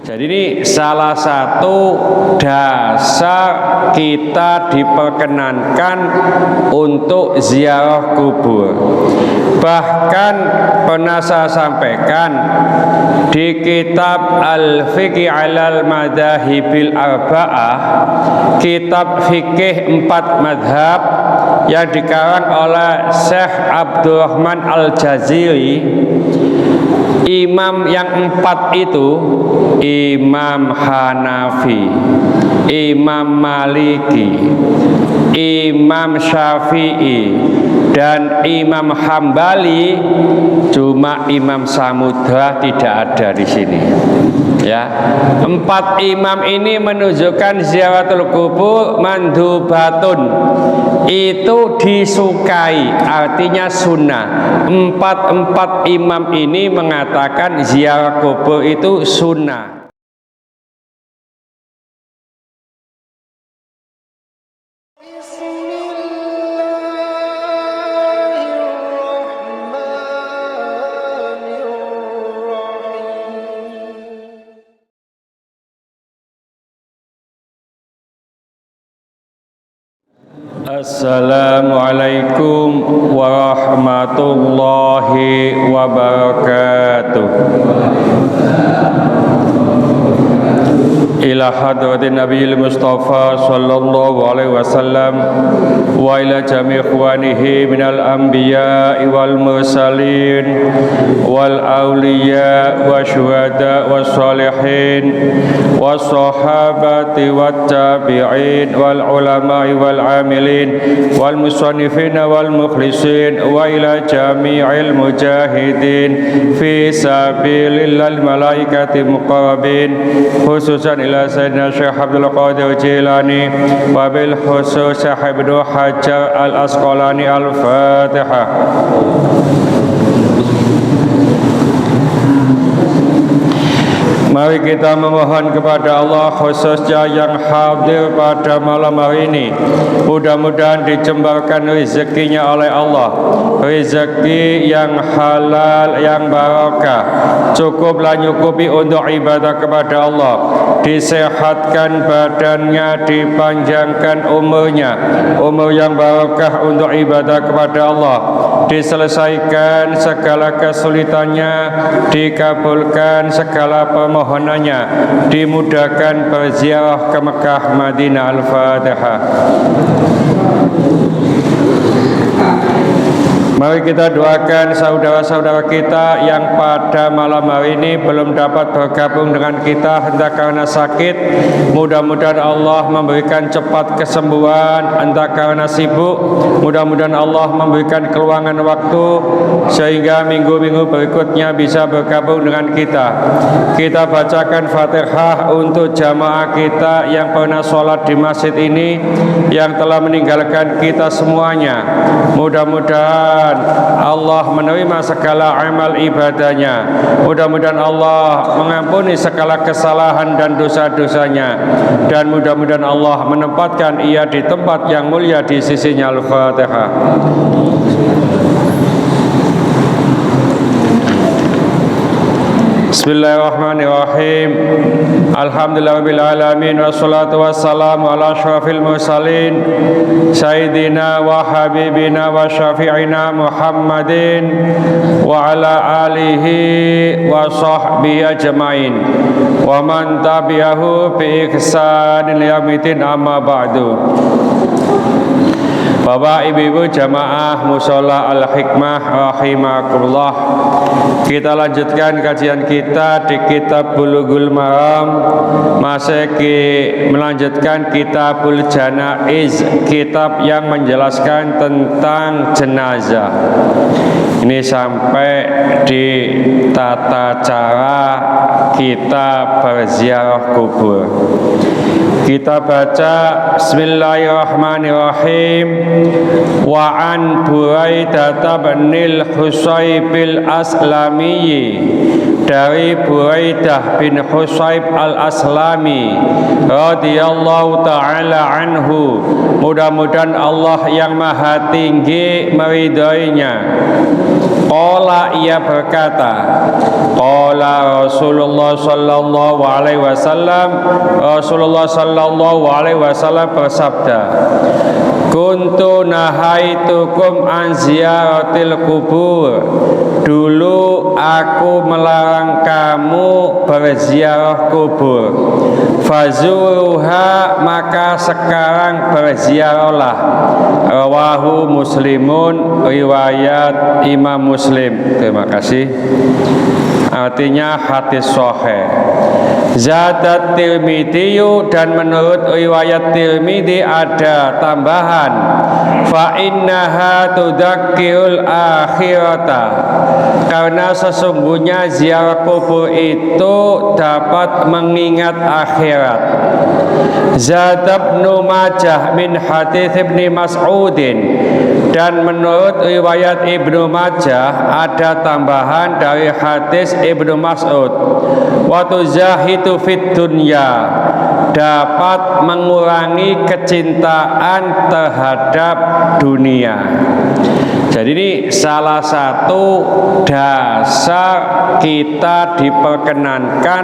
Jadi ini salah satu dasar kita diperkenankan untuk ziarah kubur. Bahkan pernah saya sampaikan di kitab Al-Fiqh alal Madhahibil Arba'ah, kitab fikih 4 madhab yang dikarang oleh Syekh Abdurrahman Al-Jaziri. Imam yang 4 itu Imam Hanafi, Imam Maliki, Imam Syafi'i, dan Imam Hambali. Cuma Imam Samudra tidak ada di sini. Ya, 4 imam ini menunjukkan ziaratul kubur mandhubatun, itu disukai, artinya sunnah. 4 imam ini mengatakan ziarah kubur itu sunnah. Assalamualaikum warahmatullahi wabarakatuh. Ila hadratin Nabiyil Mustafa sallallahu alaihi wasallam wa ila jami' ikhwanihi minal anbiya'i wal mursalin wal awliya wa syuhada was salihin was sahabati wat tabi'in wal ulama'i wal amilin wal musannifin wal mukhlisin wa ila jami'il mujahidin fi sabilillahil malaikati muqarrabin, khususan ila Sayyidina Syekh Abdul Qadir Jilani wa bil khusus Syekh Ibnu Hajar Al-Asqalani. Al-Fatihah. Mari kita memohon kepada Allah, khususnya yang hadir pada malam hari ini, mudah-mudahan dijembarkan rezekinya oleh Allah, rezeki yang halal, yang barakah, cukuplah nyukupi untuk ibadah kepada Allah, disehatkan badannya, dipanjangkan umurnya, umur yang barakah untuk ibadah kepada Allah, diselesaikan segala kesulitannya, dikabulkan segala permohonannya, dimudahkan berziarah ke Mekah, Madinah. Al-Fatihah. Mari kita doakan saudara-saudara kita yang pada malam hari ini belum dapat bergabung dengan kita, entah karena sakit, mudah-mudahan Allah memberikan cepat kesembuhan, entah karena sibuk, mudah-mudahan Allah memberikan keluangan waktu sehingga minggu-minggu berikutnya bisa bergabung dengan kita. Kita bacakan Fatihah untuk jamaah kita yang pernah sholat di masjid ini, yang telah meninggalkan kita semuanya. Mudah-mudahan Allah menerima segala amal ibadahnya. Mudah-mudahan Allah mengampuni segala kesalahan dan dosa-dosanya, dan mudah-mudahan Allah menempatkan ia di tempat yang mulia di sisinya. Al-Fatihah. Bismillahirrahmanirrahim. Alhamdulillahirabbil alamin, wassalatu wassalamu ala asyrafil mursalin sayyidina wa habibina wa syafi'ina Muhammadin wa ala alihi wa sahbihi ajmain wa man tabi'ahu bi ihsanin ila yaumil amma ba'du. Bapak, Ibu-ibu jamaah Mushola Al-Hikmah rahimakumullah, kita lanjutkan kajian kita di kitab Bulughul Maram, masih melanjutkan kitabul Janaiz, kitab yang menjelaskan tentang jenazah. Ini sampai di tata cara kita berziarah kubur. Kita baca Bismillahirrahmanirrahim. Wa an Buraidah binil Husaybil Aslami, dari Buraidah bin Husayb al-Aslami radhiyallahu ta'ala anhu, mudah-mudahan Allah yang maha tinggi meridainya. Qala ia berkata, qala Rasulullah sallallahu alaihi wasallam, Rasulullah sallallahu alaihi wasallam bersabda, kuntu nahaitukum an ziyaratil kubur. Dulu aku melarang kamu berziarah kubur. Fazuruha, maka sekarang berziarahlah. Rawahu Muslimun, riwayat Imam Muslim. Terima kasih. Artinya hadis sahih. Zadat Tirmidzi, dan menurut riwayat Tirmidzi ada tambahan, fa innaha tudzakirul akhirata, karena sesungguhnya ziarah kubur itu dapat mengingat akhirat. Zadat Ibnu Majah min hadits Ibnu Mas'udin, dan menurut riwayat Ibnu Majah ada tambahan dari hadis Ibnu Mas'ud, wa tuzahidu fid dunya, dapat mengurangi kecintaan terhadap dunia. Jadi ini salah satu dasar kita diperkenankan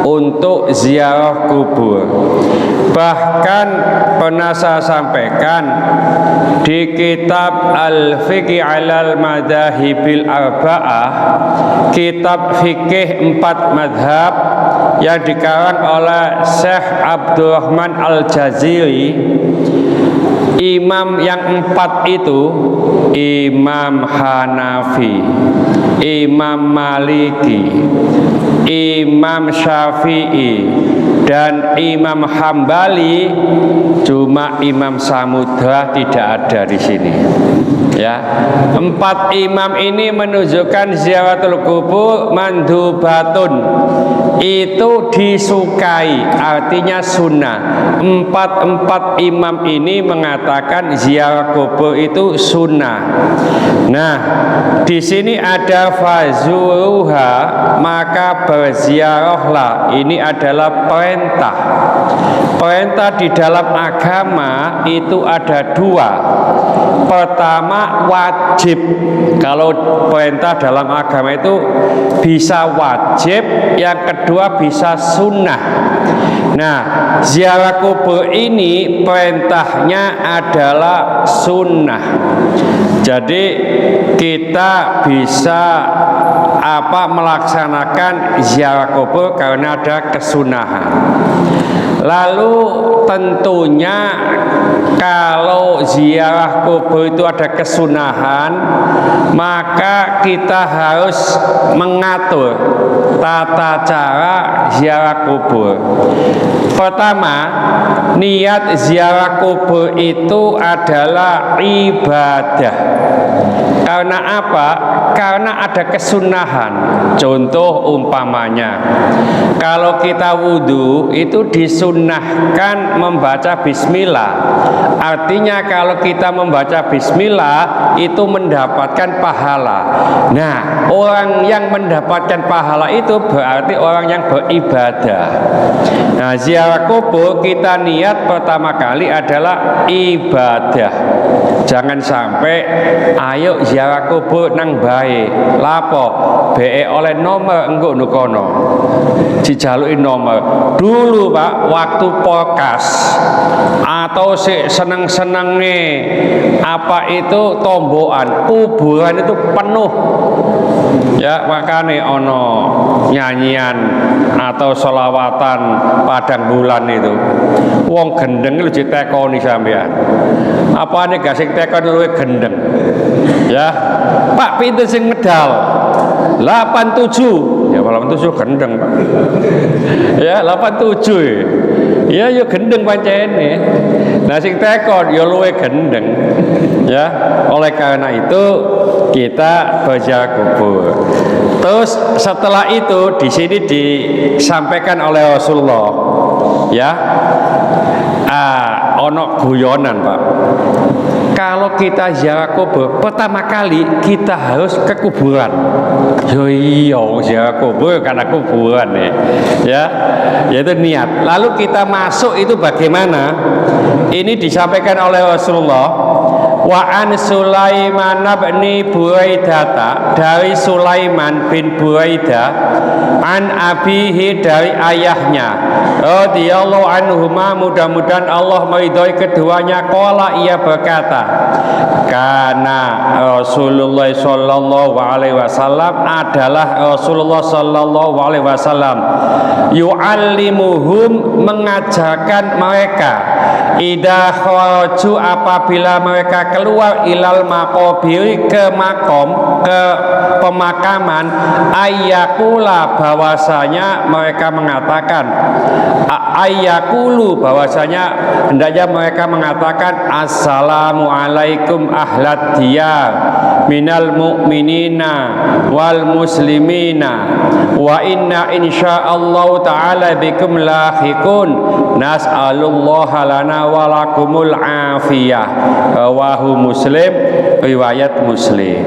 untuk ziarah kubur. Bahkan pernah saya sampaikan di kitab Al-Fiqh 'alal Madhahibil Arba'ah, kitab fikih 4 madhab yang dikarang oleh Syekh Abdurrahman Al-Jaziri. Imam yang 4 itu Imam Hanafi, Imam Maliki, Imam Syafi'i, dan Imam Hambali. Cuma Imam Samudra tidak ada di sini. Ya, 4 imam ini menunjukkan ziaratul kubur mandubatun, itu disukai, artinya sunnah. 4 imam ini mengatakan ziarah kubur itu sunnah. Nah, di sini ada fazuruha, maka berziarahlah. Ini adalah perintah. Perintah di dalam agama itu ada 2. Pertama, wajib. Kalau perintah dalam agama itu bisa wajib, yang kedua bisa sunnah. Nah, ziarah kubur ini perintahnya adalah sunnah. Jadi kita bisa melaksanakan ziarah kubur karena ada kesunahan. Lalu tentunya kalau ziarah kubur itu ada kesunahan, maka kita harus mengatur tata cara ziarah kubur. Pertama, niat ziarah kubur itu adalah ibadah. Karena apa? Karena ada kesunahan. Contoh umpamanya, kalau kita wudhu itu disunnahkan membaca bismillah. Artinya kalau kita membaca bismillah itu mendapatkan pahala. Nah, orang yang mendapatkan pahala itu berarti orang yang beribadah. Nah, ziarah kubur kita niat pertama kali adalah ibadah. Jangan sampai ayo ziarah kubur nang bae. Lapo be oleh nomor engko nukono. Dijaluki nomor. Dulu Pak, waktu podcast atau seneng-senenge apa itu tombokan, kuburan itu penuh. Ya, makanya ono nyanyian atau selawatan padang bulan itu. Wong gendeng lu ditekoni sampean. Apane gak sing tekon luwih gendeng. Ya. Pak, pinten sing medal? 87. Ya 87 gendeng, Pak. Ya 87. Ya yo gendeng pancene. Nah sing tekon yo luwih gendeng. Ya, oleh karena itu kita berziarah kubur. Terus setelah itu di sini disampaikan oleh Rasulullah, ya, ono guyonan Pak. Kalau kita ziarah kubur, pertama kali kita harus ke kuburan. Yo iya, ziarah kubur karena kuburan ya, yaitu niat. Lalu kita masuk itu bagaimana? Ini disampaikan oleh Rasulullah. Wa an Sulaiman bin Buraidata, dari Sulaiman bin Buraidah, an abihi, dari ayahnya, radhiyallahu anhuma, mudah-mudahan Allah meridhai keduanya, qala, ia berkata, karena Rasulullah sallallahu alaihi wasallam adalah Rasulullah sallallahu alaihi wasallam yu'allimuhum, mengajarkan mereka, idza kharaju, apabila mereka keluar, ilal maqabir, ke makom, ke pemakaman, ayyakula, bahwasanya mereka mengatakan, ayyakulu, bahwasanya hendaknya mereka mengatakan, assalamualaikum ahlad diyar minal mu'minina wal muslimina wa inna insyaallah ta'ala bikum lahiqun nas'alullaha lana walakumul afiyah. Rawahu Muslim, riwayat Muslim.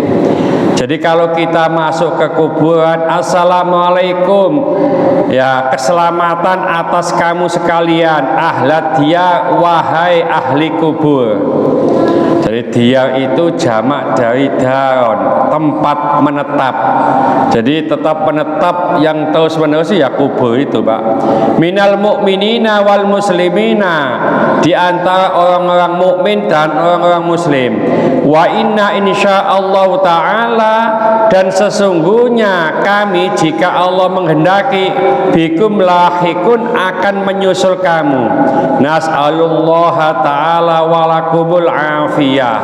Jadi kalau kita masuk ke kuburan, assalamualaikum, ya, keselamatan atas kamu sekalian, ahlad diyar, wahai ahli kubur. Jadi diyar itu jamak dari daron, tempat menetap. Jadi tetap menetap yang terus menerus ya kubur itu, Pak. Minal mu'minina wal muslimina, di antara orang-orang mukmin dan orang-orang muslim. Wa inna insyaallah ta'ala, dan sesungguhnya kami, jika Allah menghendaki, bikum lahikun, akan menyusul kamu. Nas'alullaha ta'ala walakumul afiyah,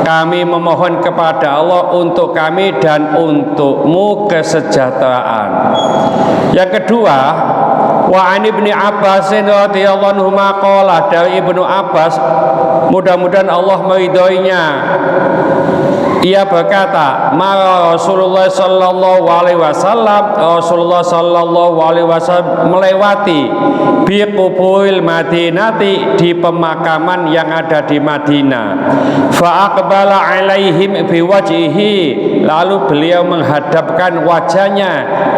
kami memohon kepada Allah untuk kami dan untukmu kesejahteraan. Yang kedua, wa an Ibnu Abbas radhiyallahu anhu qala, dari Ibnu Abbas, mudah-mudahan Allah meridhoinya, ia berkata, mara Rasulullah sallallahu alaihi wasallam, Rasulullah sallallahu alaihi wasallam melewati bi quburil Madinati, di pemakaman yang ada di Madinah. Fa aqbala alaihim bi wajhihi, lalu beliau menghadapkan wajahnya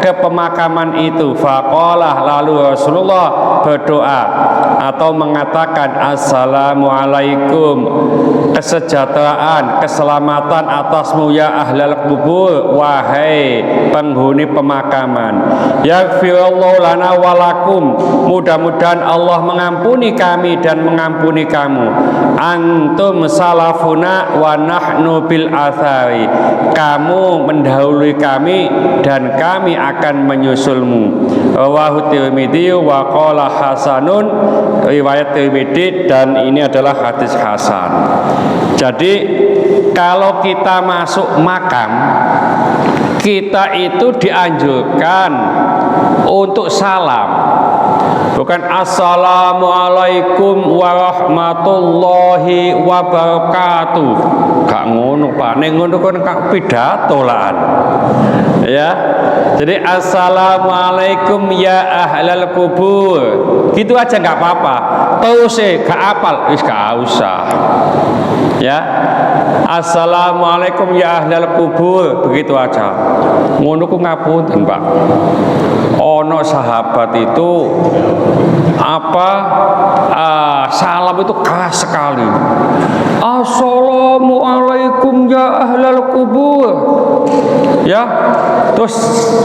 ke pemakaman itu. Faqala, lalu Rasulullah berdoa atau mengatakan, assalamualaikum, kesejahteraan, keselamatan atasmu ya ahlal kubur, wahai penghuni pemakaman. Yaghfirullahu lana walakum, mudah-mudahan Allah mengampuni kami dan mengampuni kamu. Antum salafuna wa nahnu bil athari, kamu mendahului kami dan kami akan menyusulmu. Rawahu Tirmidzi wa qala hasanun, riwayat Tirmidzi, dan ini adalah hadis hasan. Jadi kalau kita masuk makam, kita itu dianjurkan untuk salam, bukan assalamualaikum warahmatullahi wabarakatuh. Gak ngono, Pak. Ning ngono kan kak pidato lan. Ya. Jadi assalamualaikum ya ahlal kubur, gitu aja nggak apa-apa. Terus gak apal, wis gak usah. Ya, assalamualaikum ya ahlal kubur, begitu aja. Ngono ku ngapunten, Pak. Ono sahabat itu salam itu keras sekali. Assalamualaikum ya ahlal kubur. Ya, terus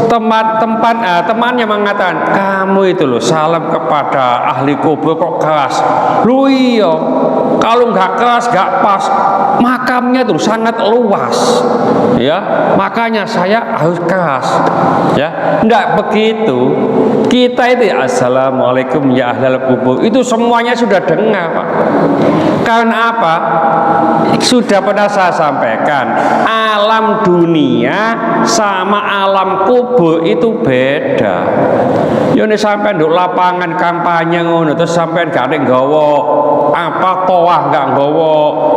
temannya mengatakan, kamu itu loh salam kepada ahli kubur kok keras. Lu iya, kalau nggak keras nggak pas, makamnya tuh sangat luas, ya, makanya saya harus keras, ya. Nggak begitu, kita itu assalamualaikum ya ahlal kubur, itu semuanya sudah dengar, Pak. Karena apa? Sudah pernah saya sampaikan, alam dunia sama alam kubur itu beda. Yone sampai nduk lapangan kampanye ngono, terus sampai gak ada nggawa toah, gak nggawa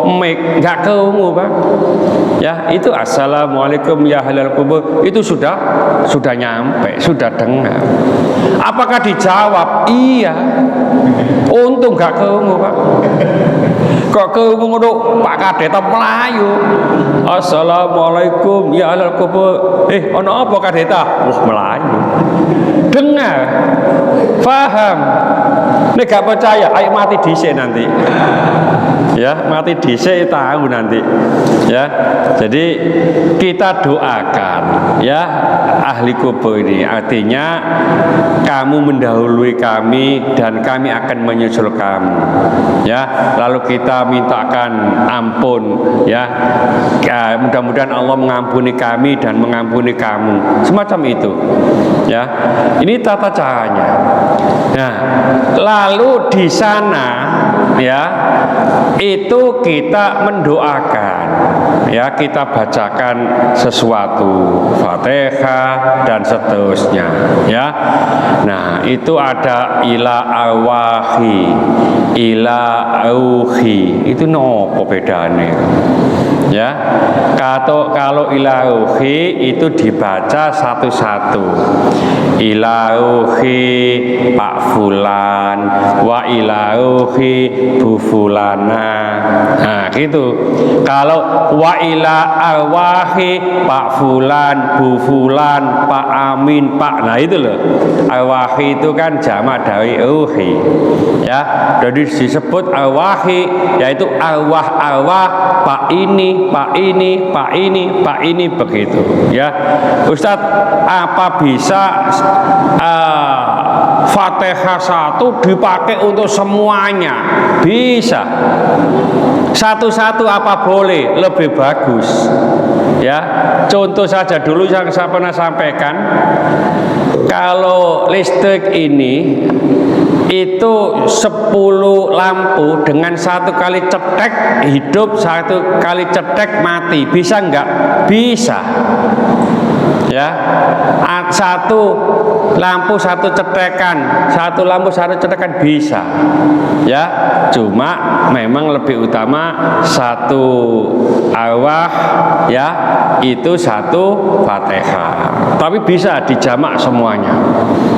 mic, gak keungu, Pak. Ya, itu assalamualaikum ya ahlal kubur, itu sudah nyampe, sudah dengar. Apakah dijawab? Iya. Untung gak keungu, Pak. Kok keungu ngono Pak Kadeta melayu. Assalamualaikum ya ahlal kubur. Ono apa Kadeta? Melayu. Dengar, faham. Nek gak percaya, ayo mati dhisik nanti. Ya, mati dhisik tahu nanti. Ya. Jadi kita doakan ya ahli kubur ini, artinya kamu mendahului kami dan kami akan menyusul kamu. Ya, lalu kita mintakan ampun ya. Mudah-mudahan Allah mengampuni kami dan mengampuni kamu. Semacam itu. Ya. Ini tata caranya. Nah, lalu di sana ya itu kita mendoakan ya, kita bacakan sesuatu Fatihah dan seterusnya ya. Nah, itu ada ila arwahi, ila ruhi, itu nopo bedane ya. Kalau ila ruhi itu dibaca satu-satu, ila ruhi Pak Fulan, wa ila ruhi Bu Fulana. Nah gitu. Kalau wa ila arwahi Pak Fulan, Bu Fulan, Pak Amin, Pak, nah itu loh. Arwahi itu kan jamak dari ruhi ya. Jadi disebut arwahi yaitu arwah-arwah Pak ini, Pak ini, Pak ini, Pak ini, begitu ya. Ustadz, apa bisa Fatihah satu dipakai untuk semuanya? Bisa. Satu-satu apa boleh? Lebih bagus. Ya, contoh saja dulu yang saya pernah sampaikan. Kalau listrik ini itu 10 lampu dengan satu kali cetek hidup, satu kali cetek mati, bisa enggak? Bisa. Ya, satu lampu satu cetekan, satu lampu satu cetekan bisa. Ya, cuma memang lebih utama satu arwah ya, itu satu Fatihah. Tapi bisa dijamak semuanya.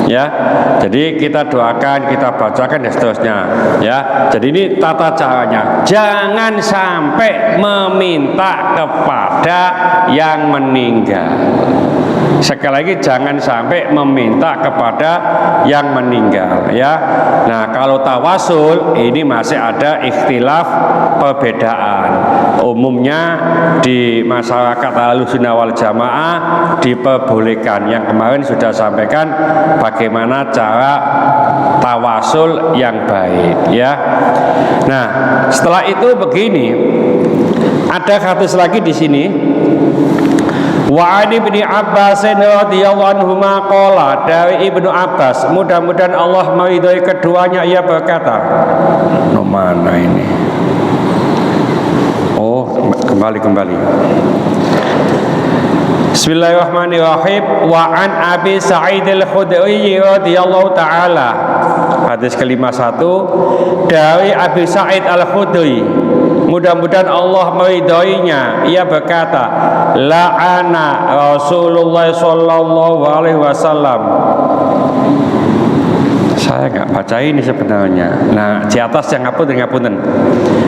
Ya, jadi kita doakan, kita bacakan dan seterusnya. Ya, jadi ini tata caranya. Jangan sampai meminta kepada yang meninggal. Sekali lagi, jangan sampai meminta kepada yang meninggal ya. Nah, kalau tawasul ini masih ada ikhtilaf, perbedaan. Umumnya di masyarakat Ahlussunnah wal Jamaah diperbolehkan. Yang kemarin sudah sampaikan bagaimana cara tawasul yang baik ya. Nah, setelah itu begini, ada hadis lagi di sini. Wa ani Ibnu Abbas radhiyallahu anhu qala, dari Ibnu Abbas, mudah-mudahan Allah meridhai keduanya, ia berkata, no mana ini? Oh, kembali. Bismillahirrahmanirrahim. Wa an Abi Sa'id al-Khudri radhiyallahu taala. Hadis ke-51 dari Abi Sa'id al-Khudri, mudah-mudahan Allah meridhoinya, ia berkata, la'ana Rasulullah sallallahu alaihi wasallam. Saya nggak baca ini sebenarnya. Nah, di atas yang ngapunten.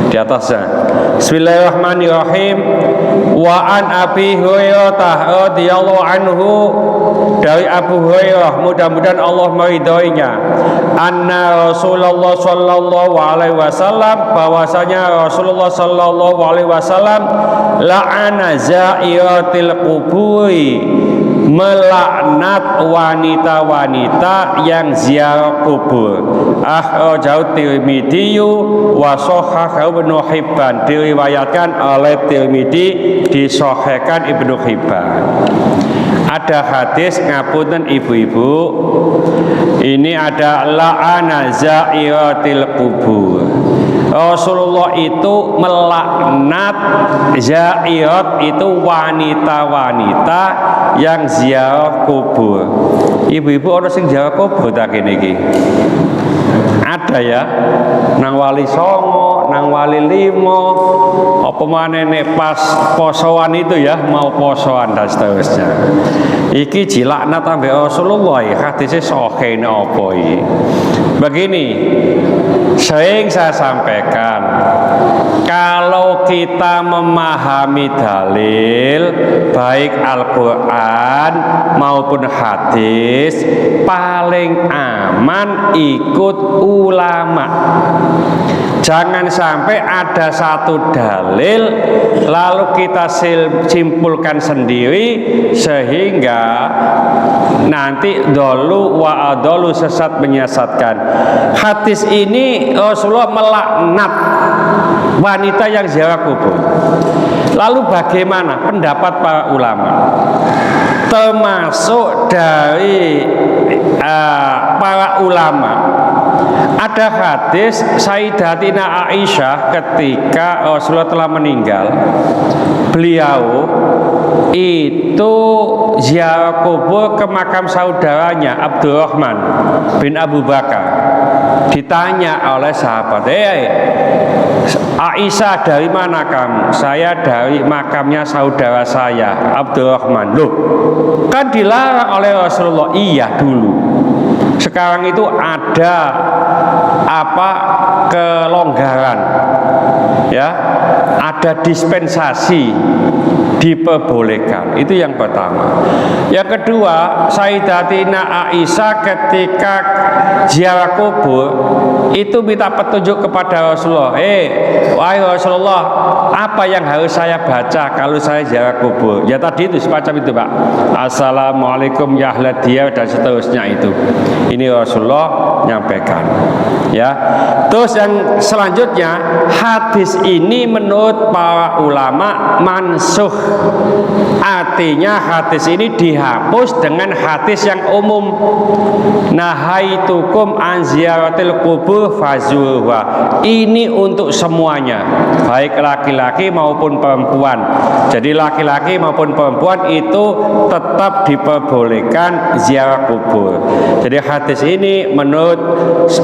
Di atasnya. Bismillahirrahmanirrahim. Wa an Abi Hurairah radhiyallahu anhu, dari Abu Hurairah, mudah-mudahan Allah meridhoinya, anna Rasulullah sallallahu alaihi wasallam, bahwasanya Rasulullah sallallahu alaihi wasallam la'ana zairatil quburi, melaknat wanita-wanita yang ziarah kubur. Akhrajahu Tirmidzi wa shahahahu Ibnu Hibban, diriwayatkan oleh Tirmidzi, disahihkan Ibnu Hibban. Ada hadis, ngapunten ibu-ibu, ini ada la'ana zairatil kubur. Rasulullah itu melaknat zairat, itu wanita-wanita yang ziarah kubur. Ibu-ibu orang sing ziarah kubur tak kene iki? Ada ya, nang Wali Songo, nang wali 5, apa maneh nek pas posoan itu ya, mau posoan dan seterusnya. Iki jilaknat ambek Rasulullah, hadisnya sahih apa iki? Begini, sering saya sampaikan, kalau kita memahami dalil baik Al-Quran maupun hadis, paling aman ikut ulama. Jangan sampai ada satu dalil lalu kita simpulkan sendiri sehingga nanti dolu wa adolu, sesat menyesatkan. Hadis ini Rasulullah melaknat wanita yang ziarah kubur. Lalu bagaimana pendapat para ulama? Termasuk dari para ulama, ada hadis Sayyidatina Aisyah ketika Rasulullah telah meninggal, beliau itu ziarah kubur ke makam saudaranya Abdurrahman bin Abu Bakar. Ditanya oleh sahabat, Aisyah, dari mana kamu? Saya dari makamnya saudara saya Abdurrahman. Loh, kan dilarang oleh Rasulullah. Iya dulu. Sekarang itu ada kelonggaran, ya, ada dispensasi, diperbolehkan. Itu yang pertama. Yang kedua, Sayyidatina Aisyah ketika ziarah kubur itu minta petunjuk kepada Rasulullah. Wahai Rasulullah, apa yang harus saya baca kalau saya ziarah kubur? Ya tadi itu semacam itu, Pak. Assalamualaikum ya ahla diyar dan seterusnya itu. Ini Rasulullah nyampaikan. Ya. Terus yang selanjutnya, hadis ini menurut para ulama mansuh. Artinya hadis ini dihapus dengan hadis yang umum. Nahaitukum an ziyaratil kubur fazuruha. Ini untuk semuanya, baik laki-laki maupun perempuan. Jadi laki-laki maupun perempuan itu tetap diperbolehkan ziarah kubur. Jadi hadis ini menurut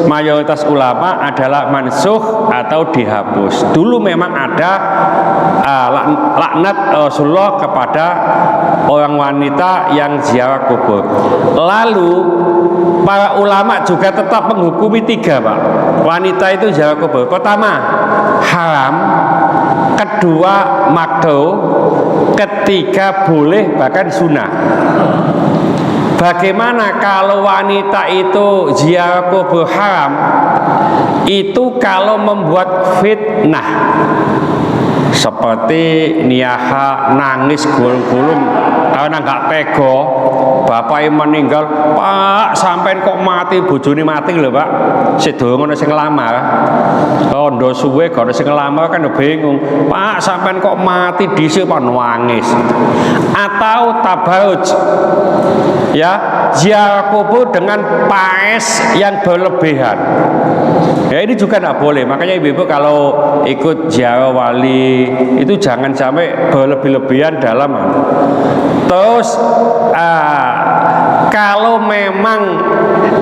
mayoritas ulama adalah mansuh atau dihapus. Dulu memang ada laknat Rasulullah kepada orang wanita yang ziarah kubur. Lalu para ulama juga tetap menghukumi 3, Pak. Wanita itu ziarah kubur. Pertama, haram. Kedua, makruh. Ketiga, boleh bahkan sunnah. Bagaimana kalau wanita itu ziarah kubur haram? Itu kalau membuat fitnah, seperti niyaha, nangis gulung-gulung karena nggak tega bapaknya meninggal. Pak, sampean kok mati, bojone mati lho, Pak. Sedurunge ono sing nglamar. Rondo suwe gak ono sing nglamar kan bingung. Pak, sampean kok mati dhisik pak nangis. Atau tabaruj. Ya, ziarah kubur dengan paes yang berlebihan. Ya ini juga tidak boleh. Makanya ibu-ibu kalau ikut ziarah wali itu jangan sampai berlebih-lebihan dalam. Terus kalau memang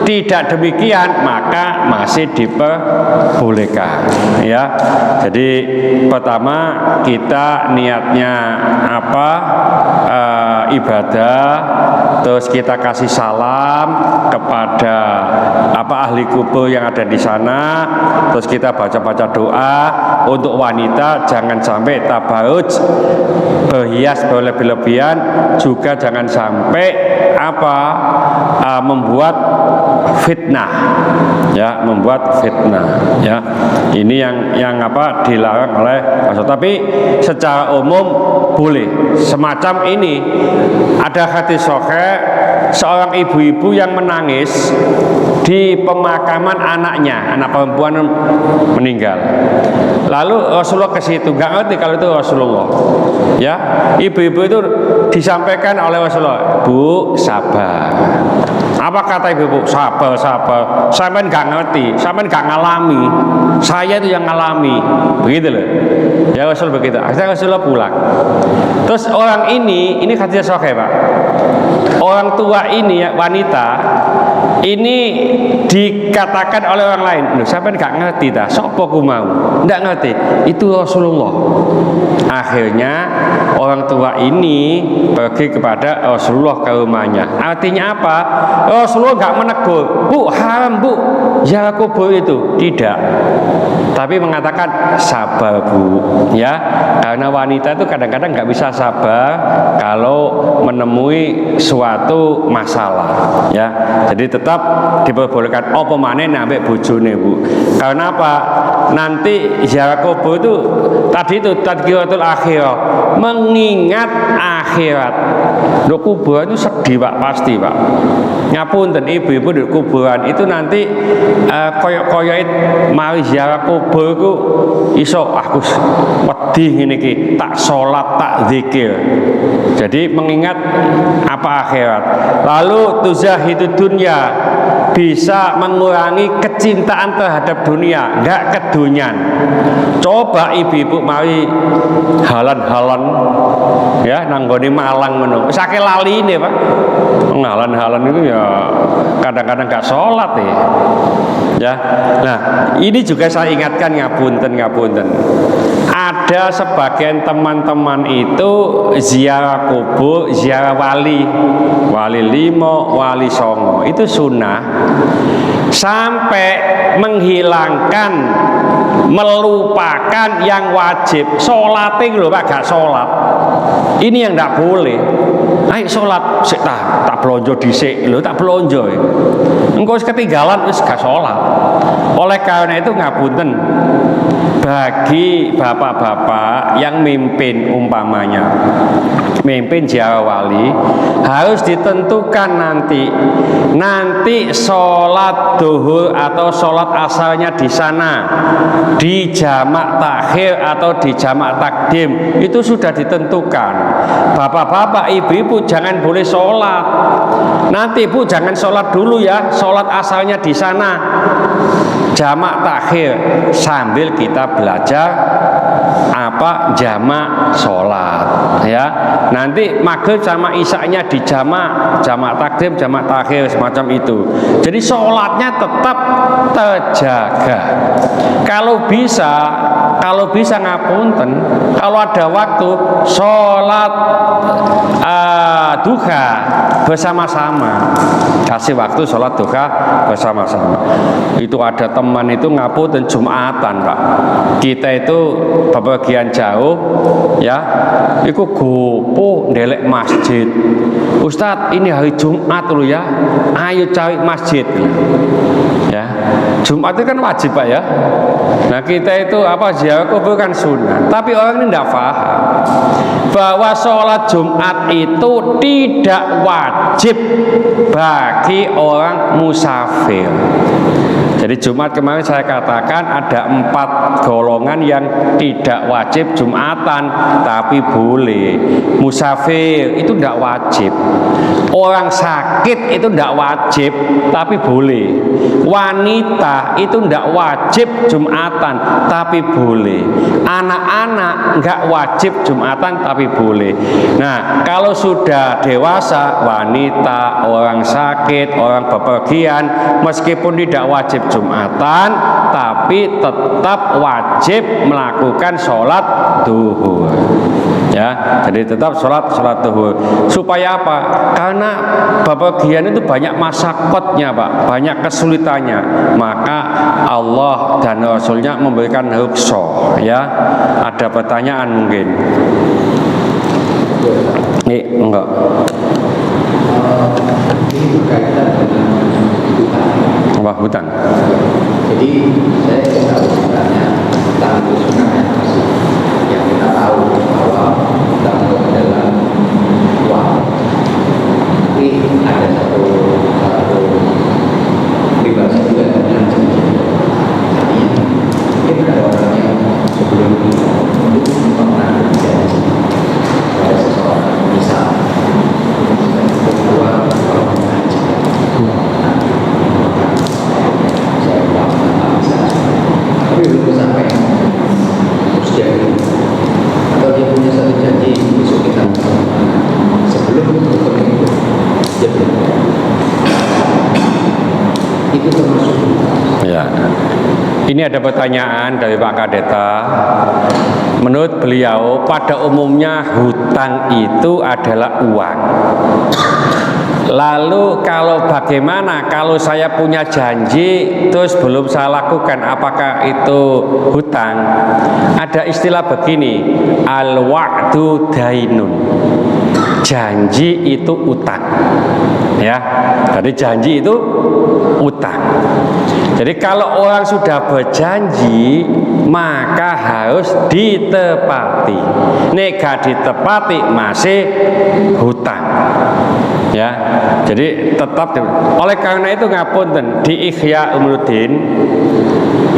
tidak demikian maka masih diperbolehkan, ya. Jadi pertama kita niatnya ibadah, terus kita kasih salam kepada ahli kubur yang ada di sana, terus kita baca-baca doa. Untuk wanita jangan sampai tabaruj, berhias berlebih-lebihan, juga jangan sampai membuat fitnah, ya, membuat fitnah, ya. Ini yang dilarang oleh Rasul. Tapi secara umum boleh. Semacam ini ada hadis sahih seorang ibu-ibu yang menangis di pemakaman anaknya, anak perempuan meninggal. Lalu Rasulullah ke situ, nggak ngerti kalau itu Rasulullah, ya. Ibu-ibu itu disampaikan oleh Rasulullah, Bu, sabar. Apa kata ibu-ibu? Sabar, sabar. Sampean nggak ngerti, sampean nggak ngalami. Saya itu yang ngalami, begitu loh. Ya Rasul begitu. Akhirnya Rasulullah pulang. Terus orang ini hadisnya sahih, Pak. Orang tua ini, ya, wanita ini dikatakan oleh orang lain, loh sampai nggak ngerti dah, sopo ku mau, nggak ngerti, itu Rasulullah. Akhirnya orang tua ini pergi kepada Rasulullah ke rumahnya. Artinya apa? Rasulullah nggak menegur, bu haram bu, ziarah kubur itu, tidak. Tapi mengatakan sabar bu, ya, karena wanita itu kadang-kadang nggak bisa sabar kalau menemui suatu masalah, ya. Jadi tetap diperbolehkan apa maneh ambek bojone bu. Karena apa? Nanti ziarah kubur itu tadi itu tadkiratul akhirah, mengingat akhirat. Di kuburan itu sedih pak, pasti pak. Ngapunten ibu-ibu di kuburan itu nanti koyok-koyok mari ziarah kubur itu iso aku wedi ngene iki, tak salat, tak zikir. Jadi mengingat apa akhirat. Lalu tuzahidud dunya, bisa mengurangi kecintaan terhadap dunia, enggak kedunyan. Coba ibu-ibu mari halan-halan ya nanggone Malang ngono. Wis akeh laline, Pak. Halan-halan itu ya kadang-kadang enggak sholat ya. Ya. Nah, ini juga saya ingatkan ngapunten. Ada sebagian teman-teman itu ziarah kubur, ziarah wali limo, wali songo, itu sunnah sampai menghilangkan, melupakan yang wajib. Sholatnya lho Pak, gak sholat. Ini yang tidak boleh. Ayo sholat, tak belonjo dhisik lho, tak belonjo. Engko wis ketinggalan wis gak sholat. Oleh karena itu ngapunten, bagi bapak-bapak yang mimpin umpamanya mimpin ziarah wali harus ditentukan nanti sholat duhur atau sholat asalnya di sana, di jamak takhir atau di jamak takdim, itu sudah ditentukan. Bapak-bapak, ibu-ibu jangan boleh sholat nanti bu, jangan sholat dulu ya, sholat asalnya di sana jamak takhir, sambil kita belajar apa jamak sholat ya. Nanti maghrib sama isya-nya di jamak takdim, jamak takhir, semacam itu. Jadi sholatnya tetap terjaga. Kalau bisa ngapunten, kalau ada waktu sholat duha bersama-sama, kasih waktu sholat duha bersama-sama. Itu ada teman itu ngapunten Jumatan Pak, kita itu bepergian jauh ya, itu gopo ndelek masjid. Ustadz, ini hari Jumat loh ya, ayo cari masjid ya. Jumat itu kan wajib Pak ya. Nah kita itu apa, ziarah kubur kan sunnah. Tapi orang ini tidak paham bahwa sholat Jumat itu tidak wajib bagi orang musafir. Jadi Jumat kemarin saya katakan ada 4 golongan yang tidak wajib Jumatan, tapi boleh. Musafir itu tidak wajib. Orang sakit itu tidak wajib, tapi boleh. Wanita itu tidak wajib Jumatan, tapi boleh. Anak-anak nggak wajib Jumatan, tapi boleh. Nah, kalau sudah dewasa, wanita, orang sakit, orang bepergian, meskipun tidak wajib Jumatan, tapi tetap wajib melakukan sholat duhur ya. Jadi tetap sholat duhur. Supaya apa? Karena bepergian itu banyak masyaqqatnya Pak, banyak kesulitannya. Maka Allah dan Rasulnya memberikan rukhsah ya. Ada pertanyaan mungkin? Enggak. Ini berkaitan dengan Wah, hutang. Jadi saya ingin tahu sebenarnya tentang kesunahan yang kita tahu bahwa hutang adalah uang. Tapi ada satu pribadi juga yang janji. Artinya mungkin ada orang yang sebelum itu pernah berjanji pada seseorang, misal kedua orang mengaji. Tapi belum sampai terus jadi, atau dia punya satu janji besok kita sebelum itu dia belum. Ya. Ini ada pertanyaan dari Pak Kadeta. Menurut beliau, pada umumnya hutang itu adalah uang. Lalu kalau bagaimana kalau saya punya janji terus belum saya lakukan, apakah itu hutang? Ada istilah begini, al-wa'du dainun. Janji itu utang. Ya. Jadi janji itu utang. Jadi kalau orang sudah berjanji maka harus ditepati. Nek ditepati masih hutang. Ya, jadi tetap. Oleh karena itu ngapunten di Ihya Ulumuddin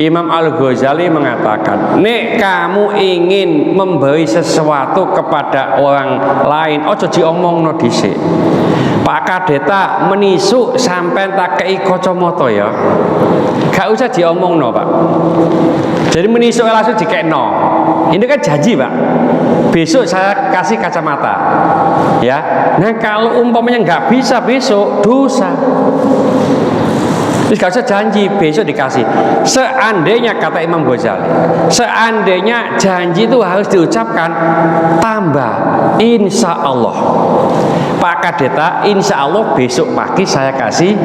Imam Al-Ghazali mengatakan, nek kamu ingin memberi sesuatu kepada orang lain, ojo diomongno dhisik. Pak Kadeta menisuk sampai tak kei kacamata ya. Gak usah diomongno, Pak. Jadi menisuk langsung dikekno. Ini kan janji, Pak. Besok saya kasih kacamata. Ya. Nah, kalau umpamanya nggak bisa besok, dosa. Terus gak usah janji besok dikasih. Seandainya, kata Imam Ghazali, seandainya janji itu harus diucapkan tambah insya Allah. Pak Kadeta, insya Allah besok pagi saya kasih.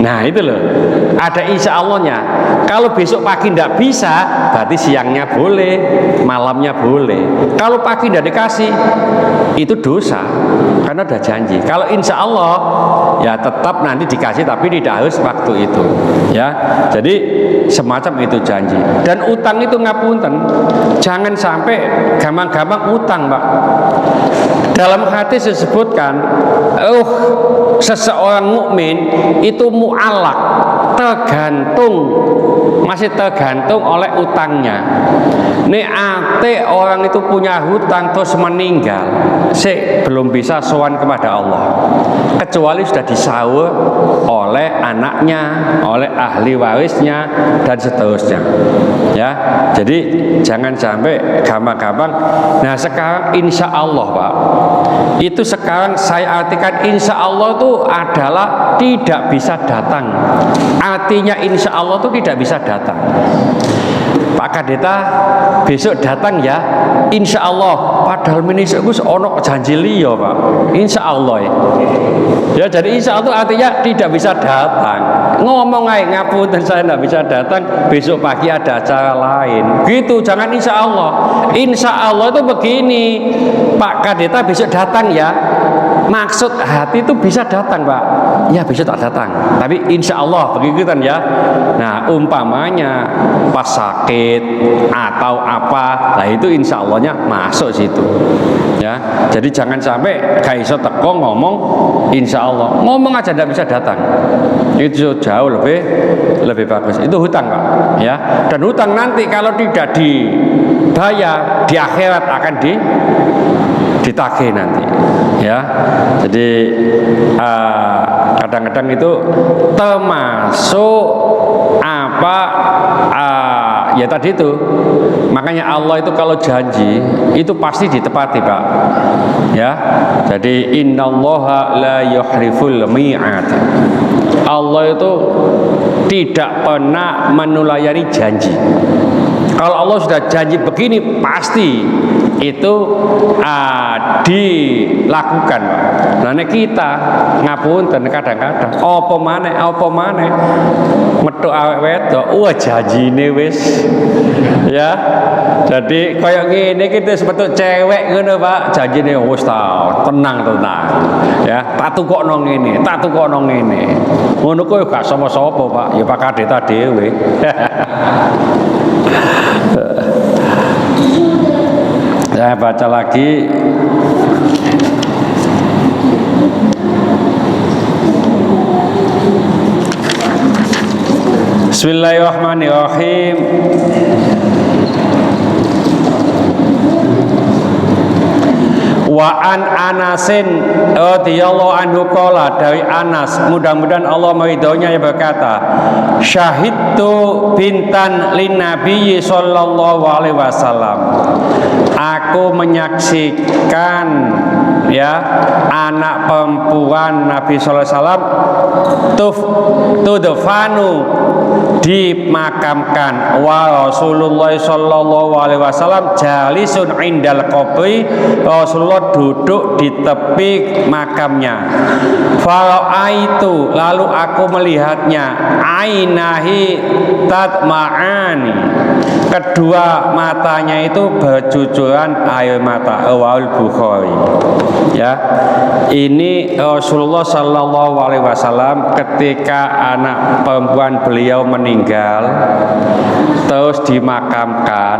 Nah itu loh, ada insya Allahnya. Kalau besok pagi tidak bisa, berarti siangnya boleh, malamnya boleh. Kalau pagi tidak dikasih, itu dosa, karena udah janji. Kalau insya Allah, ya tetap nanti dikasih, tapi tidak harus waktu itu. Ya, jadi semacam itu janji. Dan utang itu ngapunten, jangan sampai gampang-gampang utang, Pak. Dalam hadis disebutkan, seseorang mukmin itu mu'allaq, masih tergantung oleh utangnya. Nek ate orang itu punya hutang terus meninggal, belum bisa sowan kepada Allah, kecuali sudah disaur oleh anaknya, oleh ahli warisnya, dan seterusnya. Ya, jadi jangan sampai gampang-gampang. Nah sekarang insya Allah, Pak, itu sekarang saya artikan insya Allah itu adalah tidak bisa datang. Artinya insya Allah itu tidak bisa datang. Pak Kadeta besok datang ya, insya Allah. Padahal menisuk itu ono janji liya, Pak. Insya Allah ya. Jadi insya Allah artinya tidak bisa datang. Ngomong aja, ngapunten saya tidak bisa datang, besok pagi ada acara lain. Gitu, jangan insya Allah. Insya Allah itu begini, Pak Kadeta besok datang ya. Maksud hati itu bisa datang, Pak. Ya besok tak datang, tapi insya Allah begitu kan ya. Nah umpamanya pas sakit atau apa, nah itu insya Allahnya masuk situ. Ya, jadi jangan sampai gak iso teko ngomong insya Allah, ngomong aja tidak bisa datang. Itu jauh lebih bagus. Itu hutang, Pak. Ya, dan hutang nanti kalau tidak dibayar di akhirat akan ditagih nanti. Ya, jadi kadang-kadang itu termasuk ya tadi itu. Makanya Allah itu kalau janji itu pasti ditepati, Pak. Ya, jadi innallaha la yuhriful mi'ad. Allah itu tidak pernah menulayani janji. Kalau Allah sudah janji begini, pasti itu dilakukan, Pak. Nah kita ngapunten kadang-kadang apa maneh metu awake wedok, wah janjine wis. Ya. Jadi kaya ngene iki wis metu cewek ngono, Pak. Janjine wis ta, tenang. Ya, tak tukokno ngene. Ngono kok gak sapa-sapa, Pak. Ya Pak Kadeta dhewe. Saya baca lagi. Bismillahirrahmanirrahim. Wa an Anasin radhiyallahu anhu qala, dari Anas, mudah-mudahan Allah meridhoinya, yang berkata, syahidtu bintan lin nabiyyi sallallahu alaihi wasallam, aku menyaksikan ya anak perempuan Nabi sallallahu alaihi wasallam tudfanu, dimakamkan, wa Rasulullah sallallahu alaihi wasallam jalisun indal qabri, Rasulullah duduk di tepi makamnya. Fara'aitu, lalu aku melihatnya, ainahi tatma'ani, kedua matanya itu bercucuran air mata. Rawahul Bukhari. Ya, ini Rasulullah sallallahu alaihi wasallam ketika anak perempuan beliau meninggal terus dimakamkan,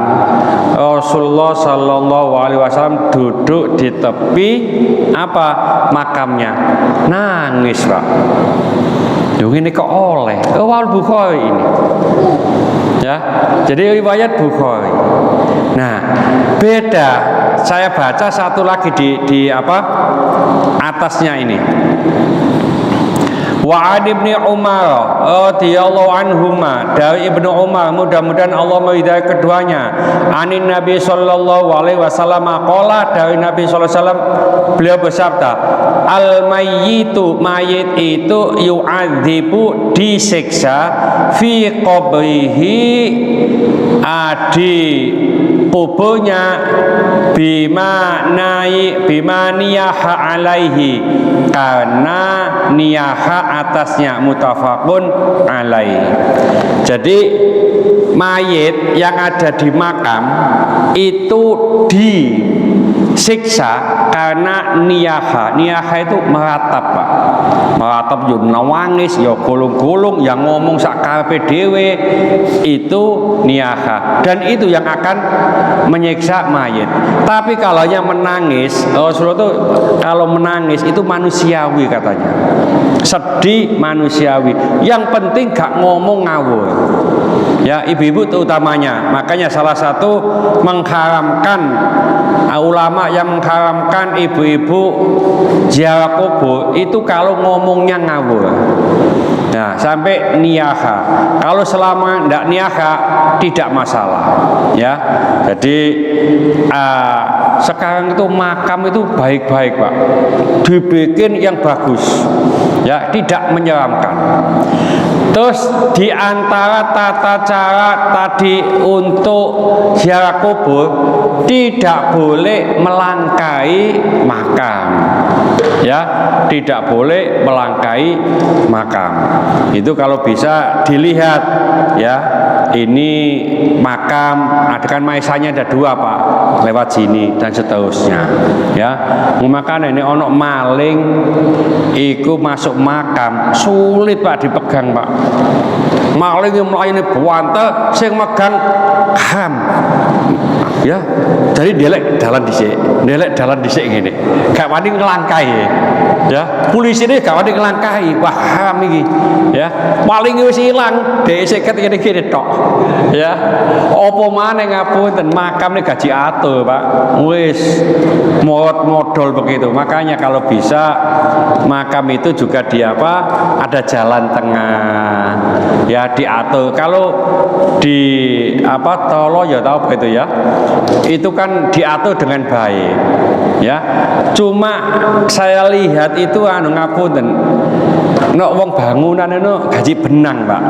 Rasulullah sallallahu alaihi wasallam duduk di tepi apa makamnya, nangis Pak. Ini kok oleh Rawahul Bukhari ini. Ya, jadi riwayat Bukhari. Nah, beda. Saya baca satu lagi di apa atasnya ini. Wa ibni Umar radhiyallahu anhuma, dari Ibnu Umar, mudah-mudahan Allah meridai keduanya, anin Nabi sallallahu alaihi wasallam qala, dari Nabi sallallahu alaihi wasallam beliau bersabda, al mayyitu, mayit itu yu'adzibu, disiksa, fi qabrihi, di kuburnya, bima niyaha alaihi, karena niyaha atasnya, mutafaqun alaihi. Jadi mayit yang ada di makam itu disiksa karena niyaha. Niyaha itu meratap Pak, meratap yo nangis yo gulung-gulung, yang ngomong sak karepe dhewe, itu niyaha, dan itu yang akan menyiksa mayit. Tapi kalau yang menangis, Rasulullah itu kalau menangis itu manusiawi katanya, sedih manusiawi, yang penting gak ngomong ngawur. Ya, ibu-ibu terutamanya. Makanya salah satu mengharamkan, ulama yang mengharamkan ibu-ibu ziarah kubur itu kalau ngomongnya ngawur. Nah, sampai niyaha. Kalau selama tidak niyaha tidak masalah. Ya, jadi sekarang itu makam itu baik-baik Pak, dibikin yang bagus, ya, tidak menyeramkan. Terus di antara tata cara tadi untuk ziarah kubur, tidak boleh melangkahi makam. Ya, tidak boleh melangkahi makam. Itu kalau bisa dilihat, ya. Ini makam, ada kan maisanya ada dua Pak, lewat sini dan seterusnya. Ya, makanya ini ono maling, iku masuk makam sulit Pak dipegang Pak. Maling yang melayani buante, sing megang ham. Ya, jadi delek dalan dhisik ngene. Gak wani nglangkahi. Ya, polisi ini gak wani nglangkahi. Wah, ham iki. Ya, maling wis ilang, dhek seket ngene-ngene tok. Ya, apa maneh ngapunten, makamnya gaji atur Pak. Wis modal begitu. Makanya kalau bisa makam itu juga di apa? Ada jalan tengah. Ya, diatur. Kalau di apa tolo ya tahu begitu ya. Itu kan diatur dengan baik. Ya. Cuma saya lihat itu anu ngapunten. Nek wong bangunan itu gaji benang, Pak.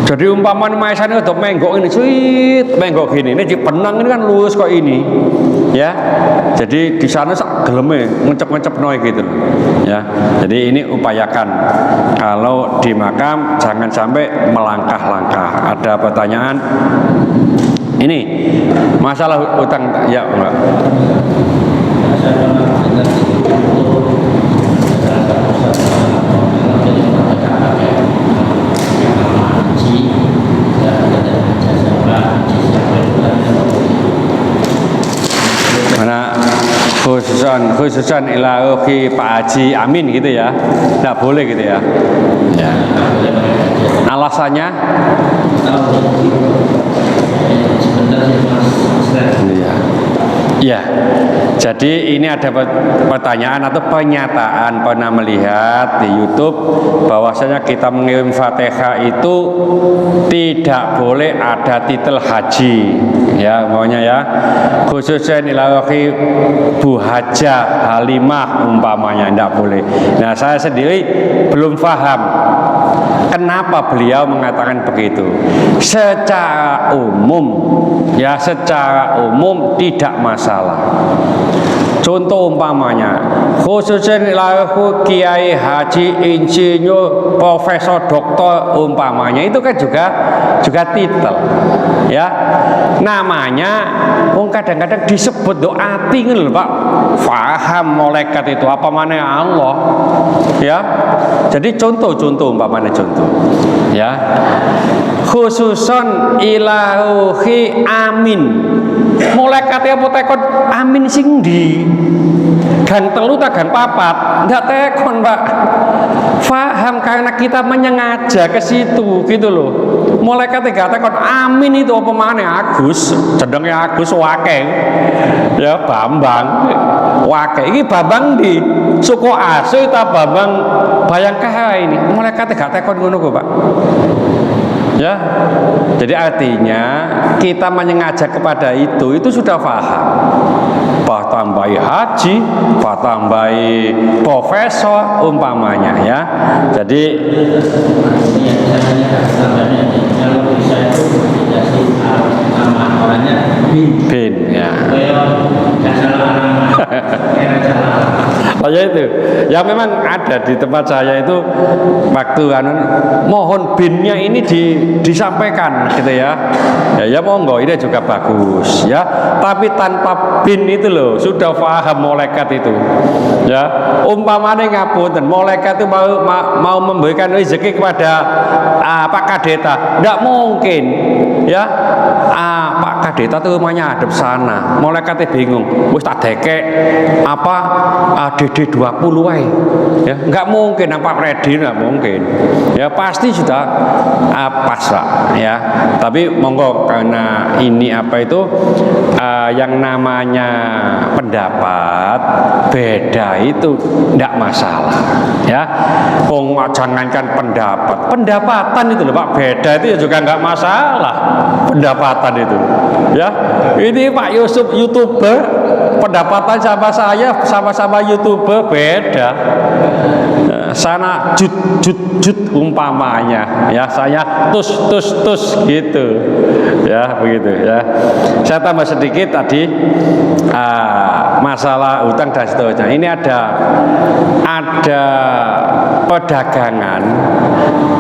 Jadi umpamane maisane untuk menggok ini, suit menggok gini. Ini di benang ini kan lurus kok ini. Ya. Jadi di sana sak geleme ngecep-ngecepno gitu. Ya. Jadi ini upayakan kalau di makam jangan sampai melangkah-langkah. Ada pertanyaan? Ini masalah utang ya enggak? Mana khususan ila ruhi Pak Haji Amin gitu ya, nggak boleh gitu ya. Ya. Alasannya? Iya. Ya, jadi ini ada pertanyaan atau pernyataan pernah melihat di YouTube bahwasanya kita mengirim Fatihah itu tidak boleh ada titel haji, ya maunya ya, khususnya ilahi Bu Hajah Halimah umpamanya tidak boleh. Nah saya sendiri belum paham kenapa beliau mengatakan begitu. Secara umum, ya secara umum tidak masalah. Contoh umpamanya, khususnya laku kiai, haji, insinyur, profesor, doktor umpamanya itu kan juga titel, ya. Namanya, kadang-kadang disebut doa tinggal Pak. Faham malaikat itu apa mana Allah, ya. Jadi contoh umpamanya contoh, ya. Khususon ilahi amin. Malaikatnya apa tekon amin sing di gan telu tak gan papat ndak tekon Pak. Faham karena kita menyengaja ke situ gitu loh. Malaikatnya gak tekon amin itu apa mana Agus jenenge Agus wake ya Bambang wake ini Bambang di suku asu ta Bambang Bayangkara ini malaikatnya gak tekon ngono kok Pak. Ya, jadi artinya kita menyengaja kepada itu sudah paham. Pak tambahi haji, pak tambahi profesor umpamanya ya. Jadi kalau bisa itu dikasih nama orangnya bin ya. Ya itu, yang memang ada di tempat saya itu waktu mohon binnya ini disampaikan gitu ya. Ya monggo ini juga bagus ya. Tapi tanpa bin itu loh sudah paham malaikat itu. Ya, umpamanya ngapunten malaikat itu mau memberikan rezeki kepada Pak Kadeta, tidak mungkin ya. Pak Kadeta tuh rumahnya hadap sana, malaikatnya bingung, wis tak dekek apa DD 20 wae. Ya, nggak mungkin Pak Freddy nggak mungkin. Ya pasti sudah pas Pak ya. Tapi monggo karena ini apa itu yang namanya pendapat beda itu tidak masalah ya. Jangankan pendapatan itu loh Pak, beda itu ya juga nggak masalah pendapatan itu ya. Ini Pak Yusuf YouTuber pendapatan sama saya sama-sama YouTuber beda. Sana jut umpamanya ya, saya tus gitu ya, begitu ya. Saya tambah sedikit tadi masalah utang dan seterusnya. Ini ada perdagangan,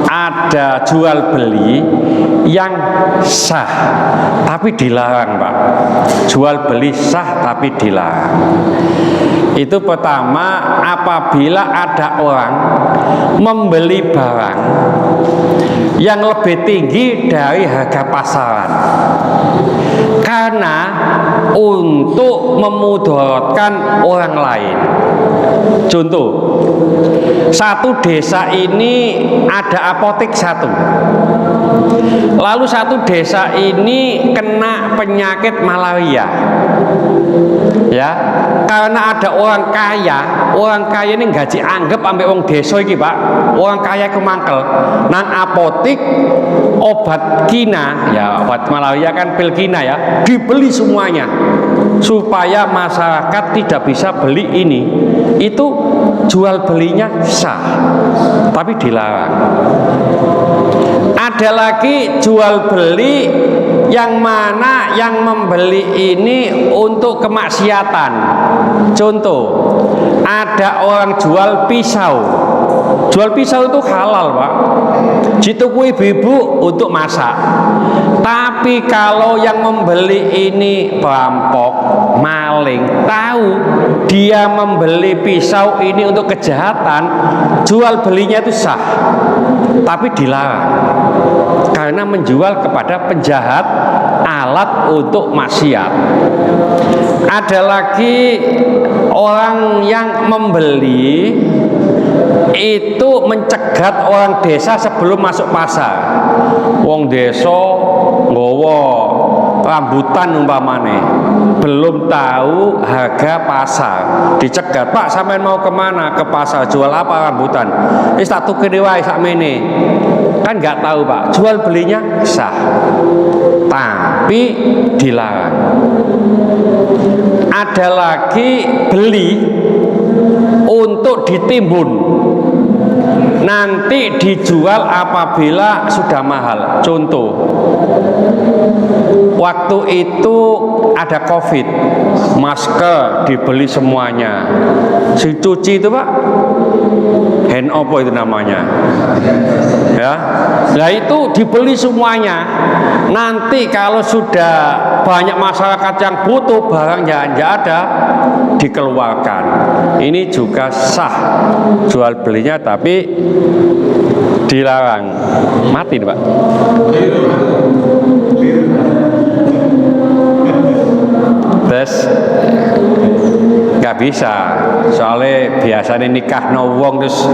ada jual beli yang sah tapi dilarang Pak. Jual beli sah tapi dilarang. Itu pertama, apabila ada orang membeli barang yang lebih tinggi dari harga pasaran karena untuk memudaratkan orang lain. Contoh, satu desa ini ada apotek satu, lalu satu desa ini kena penyakit malaria ya, karena ada orang kaya ini gaji anggap ambek wong desa iki Pak, orang kaya kemangkel nang apotek obat kina ya, obat malaria kan pil kina ya, dibeli semuanya supaya masyarakat tidak bisa beli ini. Itu jual belinya sah tapi dilarang. Ada lagi jual beli yang mana yang membeli ini untuk kemaksiatan. Contoh, ada orang jual pisau. Jual pisau itu halal Pak, ditukui ibu untuk masak. Tapi kalau yang membeli ini perampok, maling, tahu dia membeli pisau ini untuk kejahatan, jual belinya itu sah tapi dilarang karena menjual kepada penjahat alat untuk maksiat. Ada lagi orang yang membeli itu mencegat orang desa sebelum masuk pasar. Wong desa nggawa rambutan umpamane, belum tahu harga pasar, dicegat, Pak sampean mau kemana? Ke pasar, jual apa rambutan? Wis tak tukene wae sakmene. Kan nggak tahu Pak, jual belinya sah, tapi dilarang. Ada lagi beli untuk ditimbun, nanti dijual apabila sudah mahal. Contoh, waktu itu ada COVID, masker dibeli semuanya, dicuci itu Pak, hand apa itu namanya, ya. Nah itu dibeli semuanya. Nanti kalau sudah banyak masyarakat yang butuh barangnya nggak ada, dikeluarkan. Ini juga sah jual belinya, tapi dilarang. Mati nih Pak. Terus nggak bisa, soalnya biasanya nikah wong terus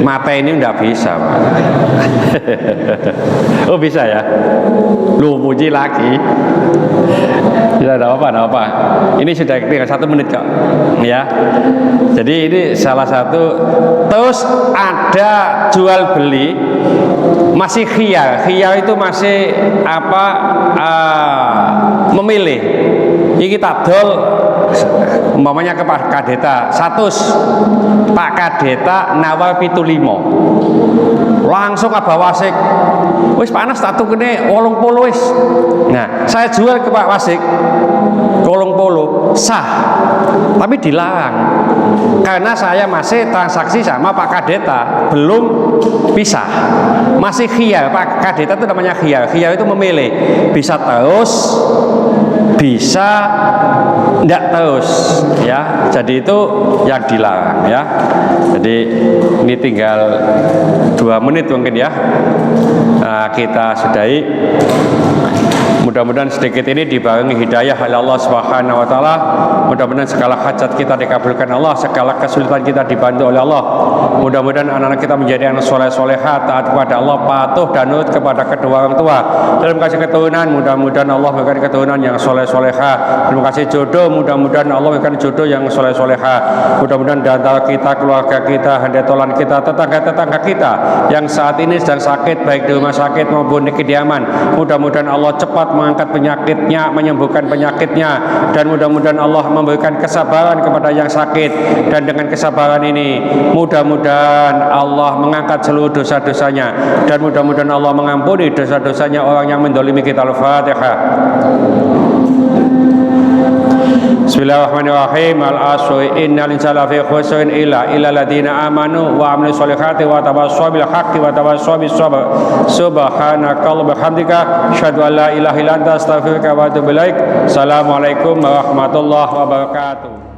mata ini nggak bisa Pak. Oh bisa ya, lu puji lagi. Tidak ada apa-apa. Ini sudah tinggal 1 menit kok, ya. Jadi ini salah satu. Terus ada jual beli masih khiyar. Khiyar itu masih apa? Memilih. Iki tak dol umpamanya ke Pak Kadeta 100, Pak Kadeta nawar 75, langsung Abah Wasik, wis panas tak tukene 80 wis. Nah saya jual ke Pak Wasik 80, sah, tapi dilarang karena saya masih transaksi sama Pak Kadeta, belum pisah, masih khiyar. Pak Kadeta itu namanya khiyar. Khiyar itu memilih, bisa terus, bisa enggak terus, ya. Jadi itu yang dilarang, ya. Jadi ini tinggal 2 menit mungkin ya. Nah, kita sudahi. Mudah-mudahan sedikit ini dibarengi hidayah oleh Allah Subhanahu wa taala. Mudah-mudahan segala hajat kita dikabulkan Allah, segala kesulitan kita dibantu oleh Allah. Mudah-mudahan anak-anak kita menjadi anak soleh-soleha, taat kepada Allah, patuh dan nurut kepada kedua orang tua. Dalam kasih keturunan, mudah-mudahan Allah berikan keturunan yang soleh-soleha. Terima kasih jodoh, mudah-mudahan Allah berikan jodoh yang soleh-soleha. Mudah-mudahan di antara kita, keluarga kita, handetolan kita, tetangga-tetangga kita yang saat ini sedang sakit, baik di rumah sakit maupun di kediaman, mudah-mudahan Allah cepat mengangkat penyakitnya, menyembuhkan penyakitnya, dan mudah-mudahan Allah memberikan kesabaran kepada yang sakit. Dan dengan kesabaran ini mudah-mudahan Allah mengangkat seluruh dosa-dosanya, dan mudah-mudahan Allah mengampuni dosa-dosanya orang yang mendolimi kita. Al-Fatihah. Bismillahirrahmanirrahim. Al-asri innal insana fi khusrin illa alladziina amanu wa 'amilus solihati wa tawassaw bil haqqi wa tawassaw bis sabr. Subhanakallahumma wa bihamdika asyhadu an la ilaha illa anta astaghfiruka wa atubu ilaik. Assalamualaikum warahmatullahi wabarakatuh.